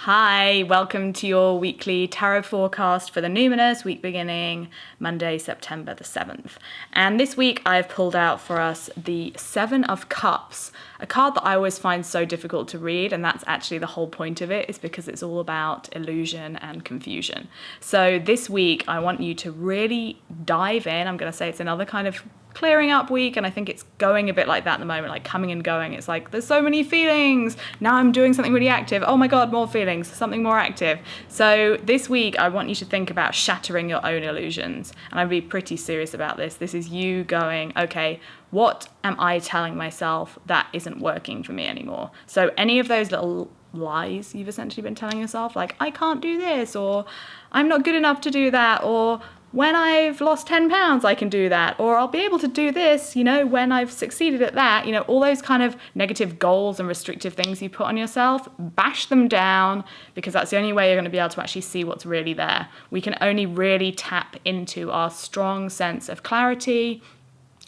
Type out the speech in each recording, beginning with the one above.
Hi, welcome to your weekly tarot forecast for the numinous week beginning Monday, September the 7th. And this week I've pulled out for us the Seven of Cups, a card that I always find so difficult to read, and that's actually the whole point of it, is because it's all about illusion and confusion. So this week I want you to really dive in. I'm going to say it's another kind of clearing up week, and I think it's going a bit like that at the moment, like coming and going. It's like there's so many feelings, now I'm doing something really active, oh my god, more feelings, something more active. So this week I want you to think about shattering your own illusions, and I'd be pretty serious about this. This is you going, okay, what am I telling myself that isn't working for me anymore? So any of those little lies you've essentially been telling yourself, like I can't do this, or I'm not good enough to do that, or when I've lost 10 pounds, I can do that, or I'll be able to do this, when I've succeeded at that, all those kind of negative goals and restrictive things you put on yourself, bash them down, because that's the only way you're going to be able to actually see what's really there. We can only really tap into our strong sense of clarity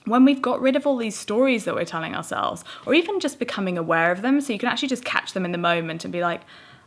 when we've got rid of all these stories that we're telling ourselves, or even just becoming aware of them, so you can actually just catch them in the moment and be like,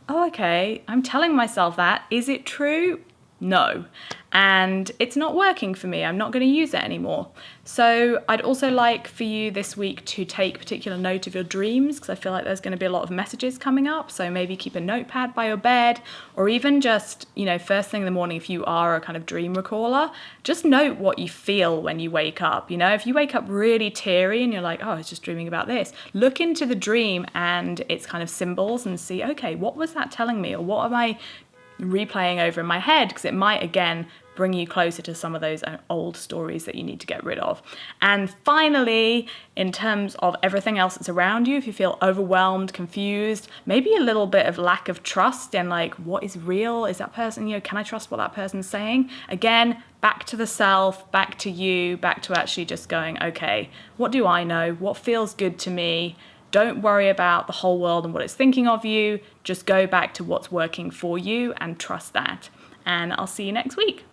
oh, okay, I'm telling myself that. Is it true? No. And it's not working for me. I'm not going to use it anymore. So I'd also like for you this week to take particular note of your dreams, because I feel like there's going to be a lot of messages coming up. So maybe keep a notepad by your bed, or even just, first thing in the morning, if you are a kind of dream recaller, just note what you feel when you wake up. If you wake up really teary and you're like, oh, I was just dreaming about this, look into the dream and its kind of symbols and see, okay, what was that telling me? Or what am I replaying over in my head? Because it might again bring you closer to some of those old stories that you need to get rid of. And finally, in terms of everything else that's around you, if you feel overwhelmed, confused, maybe a little bit of lack of trust in like, what is real? Is that person, can I trust what that person's saying? Again, back to the self, back to you, back to actually just going, okay, what do I know? What feels good to me? Don't worry about the whole world and what it's thinking of you. Just go back to what's working for you and trust that. And I'll see you next week.